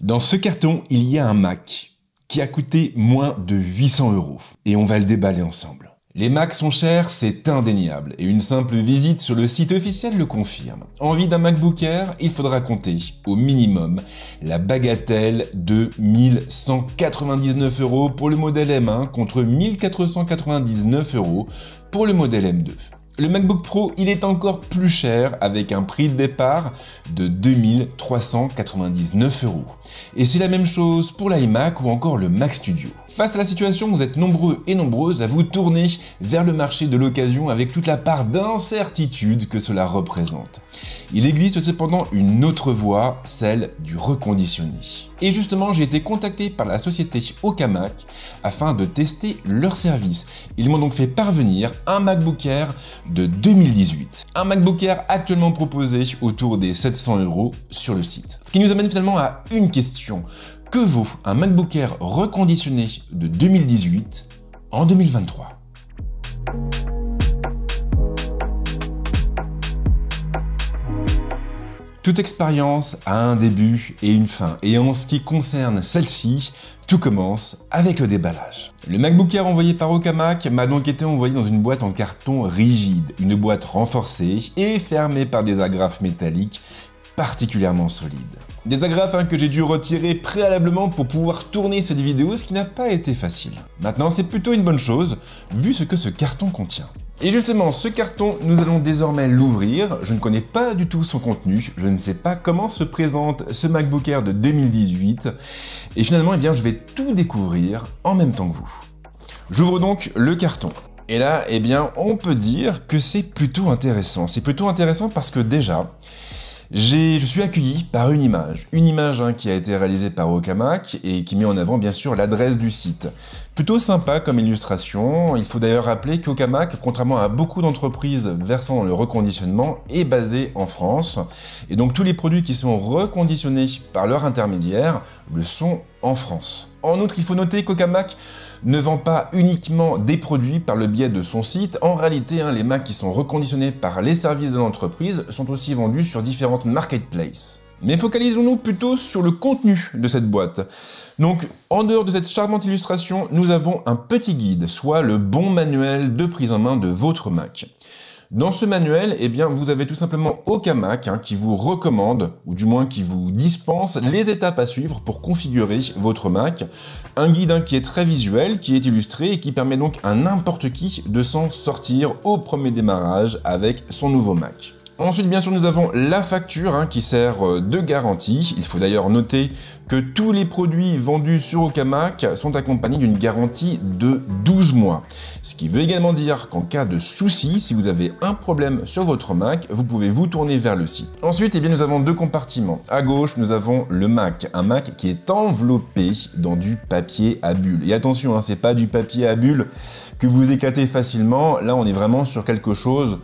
Dans ce carton, il y a un Mac qui a coûté moins de 800 € et on va le déballer ensemble. Les Macs sont chers, c'est indéniable, et une simple visite sur le site officiel le confirme. Envie d'un MacBook Air, il faudra compter, au minimum, la bagatelle de 1199 € pour le modèle M1 contre 1499 € pour le modèle M2. Le MacBook Pro, il est encore plus cher avec un prix de départ de 2399 €. Et c'est la même chose pour l'iMac ou encore le Mac Studio. Face à la situation, vous êtes nombreux et nombreuses à vous tourner vers le marché de l'occasion avec toute la part d'incertitude que cela représente. Il existe cependant une autre voie, celle du reconditionné. Et justement, j'ai été contacté par la société Okamac afin de tester leur service. Ils m'ont donc fait parvenir un MacBook Air de 2018. Un MacBook Air actuellement proposé autour des 700 € sur le site. Ce qui nous amène finalement à une question. Que vaut un MacBook Air reconditionné de 2018 en 2023 ? Toute expérience a un début et une fin, et en ce qui concerne celle-ci, tout commence avec le déballage. Le MacBook Air envoyé par Okamac m'a donc été envoyé dans une boîte en carton rigide, une boîte renforcée et fermée par des agrafes métalliques particulièrement solides. Des agrafes que j'ai dû retirer préalablement pour pouvoir tourner cette vidéo, ce qui n'a pas été facile. Maintenant, c'est plutôt une bonne chose, vu ce que ce carton contient. Et justement, ce carton, nous allons désormais l'ouvrir. Je ne connais pas du tout son contenu, je ne sais pas comment se présente ce MacBook Air de 2018. Et finalement, eh bien, je vais tout découvrir en même temps que vous. J'ouvre donc le carton. Et là, eh bien, on peut dire que c'est plutôt intéressant. C'est plutôt intéressant parce que déjà, je suis accueilli par une image qui a été réalisée par Okamac et qui met en avant bien sûr l'adresse du site. Plutôt sympa comme illustration, il faut d'ailleurs rappeler qu'Okamac, contrairement à beaucoup d'entreprises versant dans le reconditionnement, est basé en France. Et donc tous les produits qui sont reconditionnés par leur intermédiaire le sont en France. En outre, il faut noter qu'Okamac ne vend pas uniquement des produits par le biais de son site. En réalité, les Macs qui sont reconditionnés par les services de l'entreprise sont aussi vendus sur différentes marketplaces. Mais focalisons-nous plutôt sur le contenu de cette boîte. Donc, en dehors de cette charmante illustration, nous avons un petit guide, soit le bon manuel de prise en main de votre Mac. Dans ce manuel, eh bien, vous avez tout simplement Okamac qui vous recommande, ou du moins qui vous dispense, les étapes à suivre pour configurer votre Mac. Un guide qui est très visuel, qui est illustré et qui permet donc à n'importe qui de s'en sortir au premier démarrage avec son nouveau Mac. Ensuite, bien sûr, nous avons la facture qui sert de garantie. Il faut d'ailleurs noter que tous les produits vendus sur Okamac sont accompagnés d'une garantie de 12 mois. Ce qui veut également dire qu'en cas de souci, si vous avez un problème sur votre Mac, vous pouvez vous tourner vers le site. Ensuite, eh bien, nous avons deux compartiments. À gauche, nous avons le Mac, un Mac qui est enveloppé dans du papier à bulles. Et attention, c'est pas du papier à bulles que vous éclatez facilement. Là, on est vraiment sur quelque chose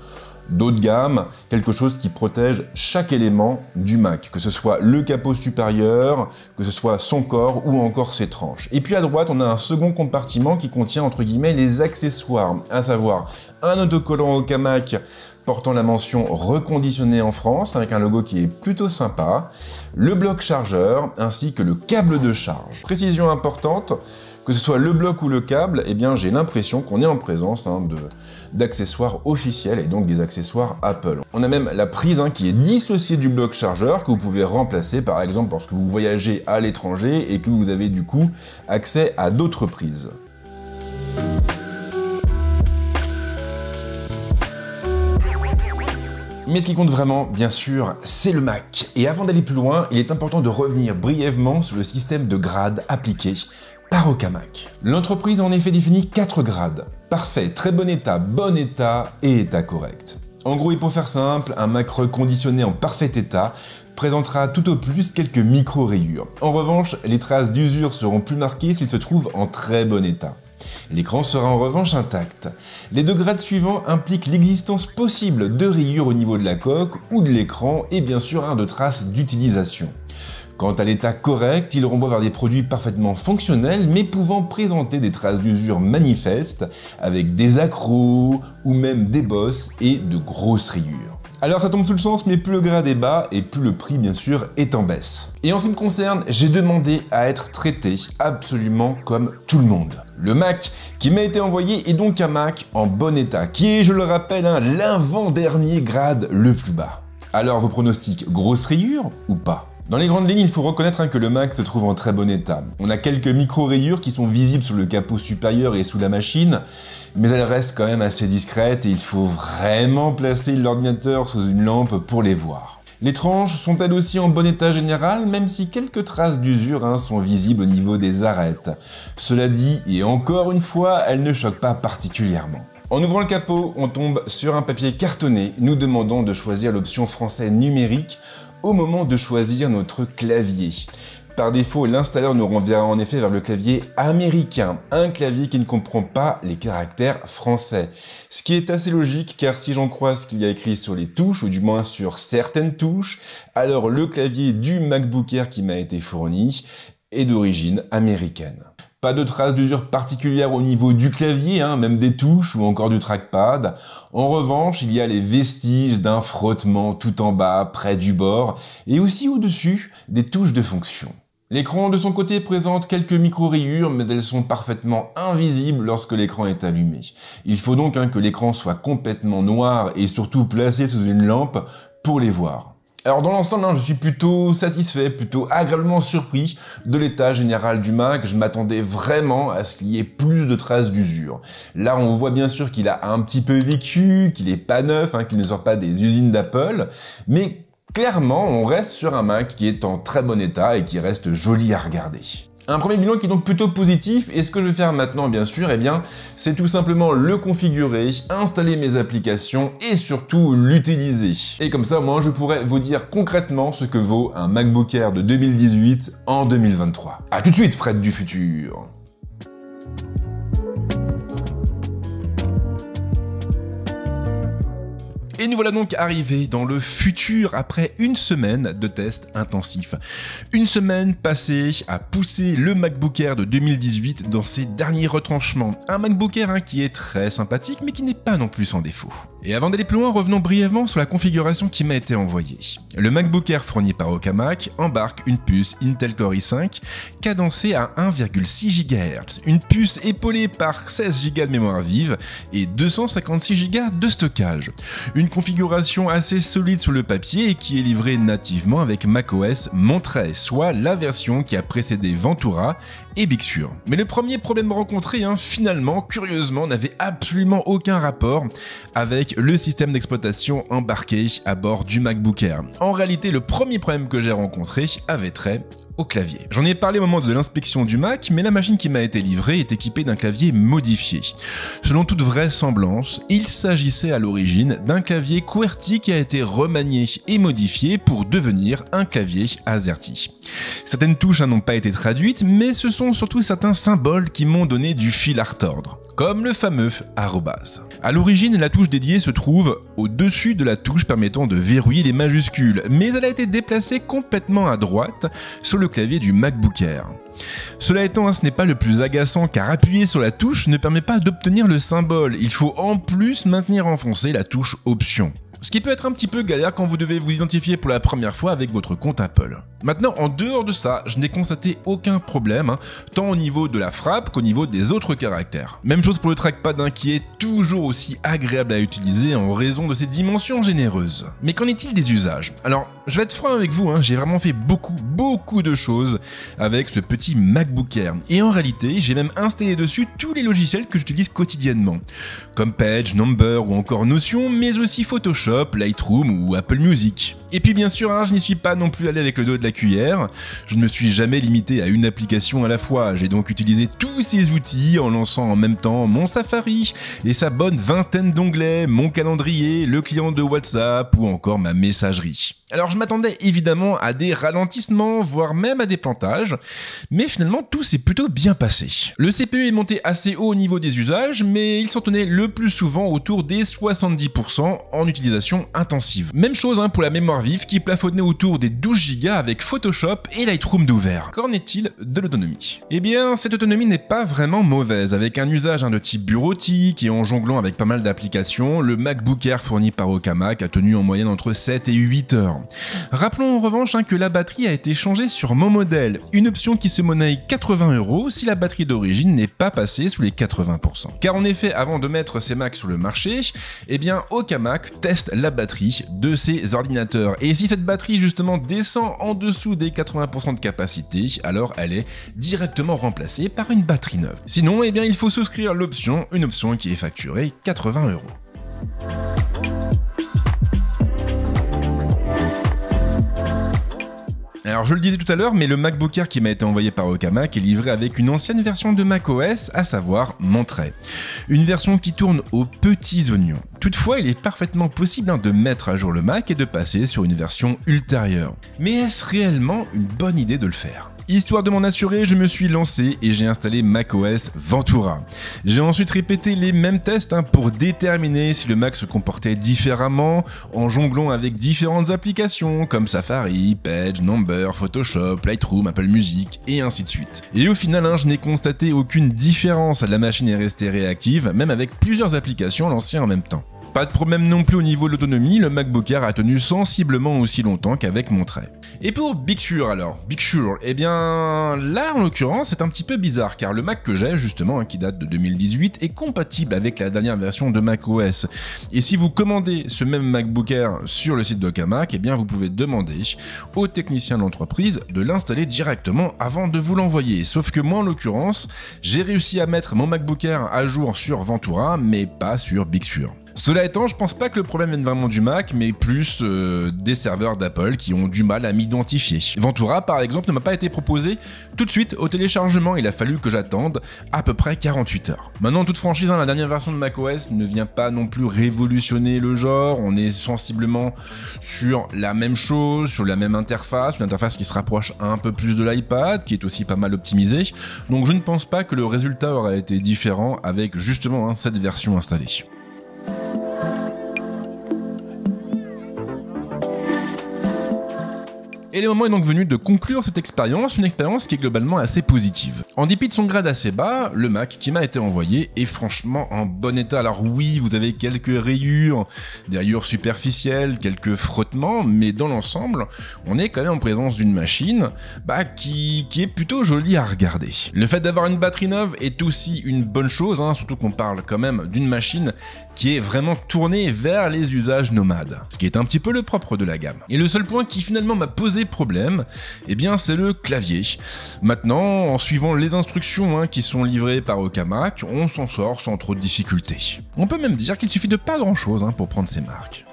d'haut de gamme, quelque chose qui protège chaque élément du Mac, que ce soit le capot supérieur, que ce soit son corps ou encore ses tranches. Et puis à droite, on a un second compartiment qui contient entre guillemets les accessoires, à savoir un autocollant Okamac portant la mention reconditionné en France avec un logo qui est plutôt sympa, le bloc chargeur ainsi que le câble de charge. Précision importante, que ce soit le bloc ou le câble, eh bien j'ai l'impression qu'on est en présence d'accessoires officiels et donc des accessoires Apple. On a même la prise qui est dissociée du bloc chargeur que vous pouvez remplacer par exemple lorsque vous voyagez à l'étranger et que vous avez du coup accès à d'autres prises. Mais ce qui compte vraiment, bien sûr, c'est le Mac. Et avant d'aller plus loin, il est important de revenir brièvement sur le système de grades appliqué par Okamac. L'entreprise a en effet défini 4 grades. Parfait, très bon état et état correct. En gros, et pour faire simple, un Mac reconditionné en parfait état présentera tout au plus quelques micro-rayures. En revanche, les traces d'usure seront plus marquées s'il se trouve en très bon état. L'écran sera en revanche intact. Les 2 grades suivants impliquent l'existence possible de rayures au niveau de la coque ou de l'écran et bien sûr de traces d'utilisation. Quant à l'état correct, il renvoie vers des produits parfaitement fonctionnels mais pouvant présenter des traces d'usure manifestes avec des accros ou même des bosses et de grosses rayures. Alors ça tombe sous le sens, mais plus le grade est bas et plus le prix bien sûr est en baisse. Et en ce qui me concerne, j'ai demandé à être traité absolument comme tout le monde. Le Mac qui m'a été envoyé est donc un Mac en bon état, qui est, je le rappelle, l'avant-dernier grade le plus bas. Alors vos pronostics, grosse rayure ou pas? Dans les grandes lignes, il faut reconnaître que le Mac se trouve en très bon état. On a quelques micro-rayures qui sont visibles sur le capot supérieur et sous la machine, mais elles restent quand même assez discrètes et il faut vraiment placer l'ordinateur sous une lampe pour les voir. Les tranches sont elles aussi en bon état général, même si quelques traces d'usure sont visibles au niveau des arêtes. Cela dit, et encore une fois, elles ne choquent pas particulièrement. En ouvrant le capot, on tombe sur un papier cartonné nous demandant de choisir l'option français numérique au moment de choisir notre clavier. Par défaut, l'installeur nous renverra en effet vers le clavier américain, un clavier qui ne comprend pas les caractères français. Ce qui est assez logique car si j'en crois ce qu'il y a écrit sur les touches, ou du moins sur certaines touches, alors le clavier du MacBook Air qui m'a été fourni est d'origine américaine. Pas de traces d'usure particulière au niveau du clavier, même des touches ou encore du trackpad. En revanche, il y a les vestiges d'un frottement tout en bas, près du bord, et aussi au-dessus des touches de fonction. L'écran de son côté présente quelques micro-rayures, mais elles sont parfaitement invisibles lorsque l'écran est allumé. Il faut donc que l'écran soit complètement noir et surtout placé sous une lampe pour les voir. Alors dans l'ensemble, je suis plutôt satisfait, plutôt agréablement surpris de l'état général du Mac. Je m'attendais vraiment à ce qu'il y ait plus de traces d'usure. Là, on voit bien sûr qu'il a un petit peu vécu, qu'il est pas neuf, qu'il ne sort pas des usines d'Apple, mais clairement, on reste sur un Mac qui est en très bon état et qui reste joli à regarder. Un premier bilan qui est donc plutôt positif, et ce que je vais faire maintenant bien sûr, c'est tout simplement le configurer, installer mes applications et surtout l'utiliser. Et comme ça, moi je pourrais vous dire concrètement ce que vaut un MacBook Air de 2018 en 2023. A tout de suite, Fred du futur. Et nous voilà donc arrivés dans le futur après une semaine de tests intensifs. Une semaine passée à pousser le MacBook Air de 2018 dans ses derniers retranchements. Un MacBook Air qui est très sympathique mais qui n'est pas non plus sans défaut. Et avant d'aller plus loin, revenons brièvement sur la configuration qui m'a été envoyée. Le MacBook Air fourni par Okamac embarque une puce Intel Core i5 cadencée à 1,6 GHz, une puce épaulée par 16 Go de mémoire vive et 256 Go de stockage. Une configuration assez solide sur le papier et qui est livrée nativement avec macOS Monterey, soit la version qui a précédé Ventura et Big Sur. Mais le premier problème rencontré, finalement, curieusement, n'avait absolument aucun rapport avec le système d'exploitation embarqué à bord du MacBook Air. En réalité, le premier problème que j'ai rencontré avait trait au clavier. J'en ai parlé au moment de l'inspection du Mac, mais la machine qui m'a été livrée est équipée d'un clavier modifié. Selon toute vraisemblance, il s'agissait à l'origine d'un clavier QWERTY qui a été remanié et modifié pour devenir un clavier AZERTY. Certaines touches n'ont pas été traduites, mais ce sont surtout certains symboles qui m'ont donné du fil à retordre, comme le fameux arrobase. À l'origine, la touche dédiée se trouve au-dessus de la touche permettant de verrouiller les majuscules, mais elle a été déplacée complètement à droite sur le clavier du MacBook Air. Cela étant, ce n'est pas le plus agaçant car appuyer sur la touche ne permet pas d'obtenir le symbole, il faut en plus maintenir enfoncée la touche Option. Ce qui peut être un petit peu galère quand vous devez vous identifier pour la première fois avec votre compte Apple. Maintenant, en dehors de ça, je n'ai constaté aucun problème, tant au niveau de la frappe qu'au niveau des autres caractères. Même chose pour le trackpad qui est toujours aussi agréable à utiliser en raison de ses dimensions généreuses. Mais qu'en est-il des usages? Alors, je vais être franc avec vous, j'ai vraiment fait beaucoup de choses avec ce petit MacBook Air. Et en réalité, j'ai même installé dessus tous les logiciels que j'utilise quotidiennement, comme Page, Number ou encore Notion, mais aussi Photoshop, Lightroom ou Apple Music. Et puis bien sûr, je n'y suis pas non plus allé avec le dos de la cuillère, je ne me suis jamais limité à une application à la fois, j'ai donc utilisé tous ces outils en lançant en même temps mon Safari et sa bonne vingtaine d'onglets, mon calendrier, le client de WhatsApp ou encore ma messagerie. Alors je m'attendais évidemment à des ralentissements, voire même à des plantages, mais finalement tout s'est plutôt bien passé. Le CPU est monté assez haut au niveau des usages, mais il s'en tenait le plus souvent autour des 70% en utilisation intensive. Même chose pour la mémoire vif qui plafonnait autour des 12 Go avec Photoshop et Lightroom d'ouvert. Qu'en est-il de l'autonomie? Eh bien, cette autonomie n'est pas vraiment mauvaise. Avec un usage de type bureautique et en jonglant avec pas mal d'applications, le MacBook Air fourni par Okamac a tenu en moyenne entre 7 et 8 heures. Rappelons en revanche que la batterie a été changée sur mon modèle, une option qui se monnaie 80 € si la batterie d'origine n'est pas passée sous les 80%. Car en effet, avant de mettre ces Macs sur le marché, eh bien Okamac teste la batterie de ses ordinateurs. Et si cette batterie justement descend en dessous des 80% de capacité, alors elle est directement remplacée par une batterie neuve. Sinon, eh bien il faut souscrire l'option, une option qui est facturée 80 €. Alors je le disais tout à l'heure, mais le MacBook Air qui m'a été envoyé par Okamac est livré avec une ancienne version de macOS, à savoir Monterey. Une version qui tourne aux petits oignons. Toutefois, il est parfaitement possible de mettre à jour le Mac et de passer sur une version ultérieure. Mais est-ce réellement une bonne idée de le faire ? Histoire de m'en assurer, je me suis lancé et j'ai installé macOS Ventura. J'ai ensuite répété les mêmes tests pour déterminer si le Mac se comportait différemment en jonglant avec différentes applications comme Safari, Page, Number, Photoshop, Lightroom, Apple Music et ainsi de suite. Et au final, je n'ai constaté aucune différence, la machine est restée réactive, même avec plusieurs applications lancées en même temps. Pas de problème non plus au niveau de l'autonomie, le MacBook Air a tenu sensiblement aussi longtemps qu'avec Monterey. Et pour Big Sur alors, Big Sur, eh bien là en l'occurrence c'est un petit peu bizarre car le Mac que j'ai justement, qui date de 2018, est compatible avec la dernière version de macOS. Et si vous commandez ce même MacBook Air sur le site d'Okamac, eh bien vous pouvez demander aux techniciens de l'entreprise de l'installer directement avant de vous l'envoyer. Sauf que moi en l'occurrence, j'ai réussi à mettre mon MacBook Air à jour sur Ventura, mais pas sur Big Sur. Cela étant, je pense pas que le problème vienne vraiment du Mac, mais plus des serveurs d'Apple qui ont du mal à m'identifier. Ventura, par exemple, ne m'a pas été proposé tout de suite au téléchargement, il a fallu que j'attende à peu près 48 heures. Maintenant, en toute franchise, la dernière version de macOS ne vient pas non plus révolutionner le genre, on est sensiblement sur la même chose, sur la même interface, une interface qui se rapproche un peu plus de l'iPad, qui est aussi pas mal optimisée, donc je ne pense pas que le résultat aurait été différent avec justement cette version installée. Et le moment est donc venu de conclure cette expérience, une expérience qui est globalement assez positive. En dépit de son grade assez bas, le Mac qui m'a été envoyé est franchement en bon état. Alors oui, vous avez quelques rayures, des rayures superficielles, quelques frottements, mais dans l'ensemble, on est quand même en présence d'une machine qui est plutôt jolie à regarder. Le fait d'avoir une batterie neuve est aussi une bonne chose, surtout qu'on parle quand même d'une machine qui est vraiment tournée vers les usages nomades, ce qui est un petit peu le propre de la gamme. Et le seul point qui finalement m'a posé problème, eh bien c'est le clavier. Maintenant, en suivant les instructions qui sont livrées par Okamac, on s'en sort sans trop de difficultés. On peut même dire qu'il suffit de pas grand chose pour prendre ses marques.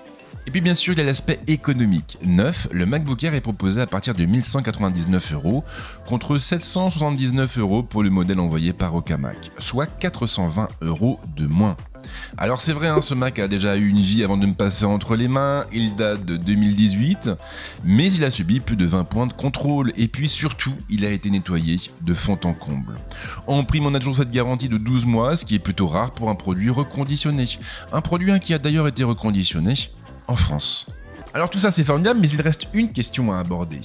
Et puis bien sûr, il y a l'aspect économique. Neuf, le MacBook Air est proposé à partir de 1199 € contre 779 € pour le modèle envoyé par Okamac, soit 420 € de moins. Alors c'est vrai, ce Mac a déjà eu une vie avant de me passer entre les mains, il date de 2018, mais il a subi plus de 20 points de contrôle, et puis surtout, il a été nettoyé de fond en comble. En prime, on a toujours cette garantie de 12 mois, ce qui est plutôt rare pour un produit reconditionné. Un produit qui a d'ailleurs été reconditionné en France. Alors tout ça c'est formidable, mais il reste une question à aborder.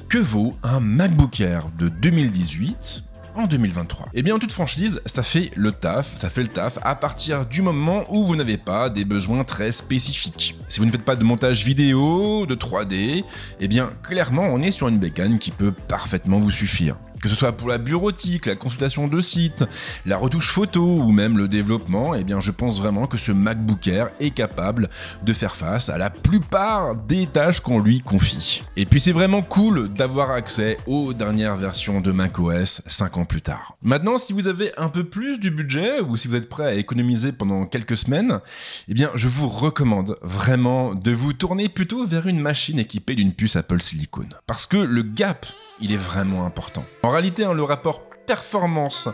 Que vaut un MacBook Air de 2018 en 2023? Eh bien en toute franchise, ça fait le taf à partir du moment où vous n'avez pas des besoins très spécifiques. Si vous ne faites pas de montage vidéo, de 3D, eh bien clairement on est sur une bécane qui peut parfaitement vous suffire. Que ce soit pour la bureautique, la consultation de site, la retouche photo ou même le développement, eh bien je pense vraiment que ce MacBook Air est capable de faire face à la plupart des tâches qu'on lui confie. Et puis c'est vraiment cool d'avoir accès aux dernières versions de macOS 5 ans plus tard. Maintenant, si vous avez un peu plus du budget ou si vous êtes prêt à économiser pendant quelques semaines, eh bien je vous recommande vraiment de vous tourner plutôt vers une machine équipée d'une puce Apple Silicon. Parce que le gap, il est vraiment important. En réalité, le rapport performance,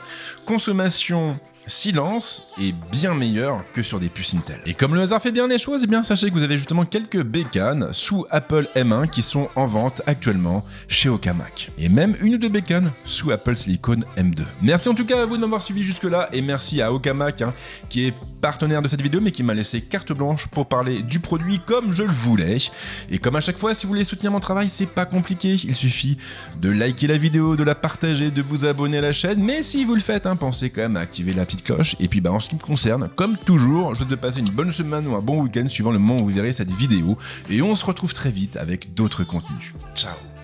consommation silence est bien meilleur que sur des puces Intel. Et comme le hasard fait bien les choses, eh bien sachez que vous avez justement quelques bécanes sous Apple M1 qui sont en vente actuellement chez Okamac. Et même une ou deux bécanes sous Apple Silicon M2. Merci en tout cas à vous de m'avoir suivi jusque là et merci à Okamac qui est partenaire de cette vidéo mais qui m'a laissé carte blanche pour parler du produit comme je le voulais. Et comme à chaque fois, si vous voulez soutenir mon travail, c'est pas compliqué, il suffit de liker la vidéo, de la partager, de vous abonner à la chaîne, mais si vous le faites, pensez quand même à activer la petite cloche. Et puis en ce qui me concerne, comme toujours, je vous souhaite de passer une bonne semaine ou un bon week-end suivant le moment où vous verrez cette vidéo. Et on se retrouve très vite avec d'autres contenus. Ciao.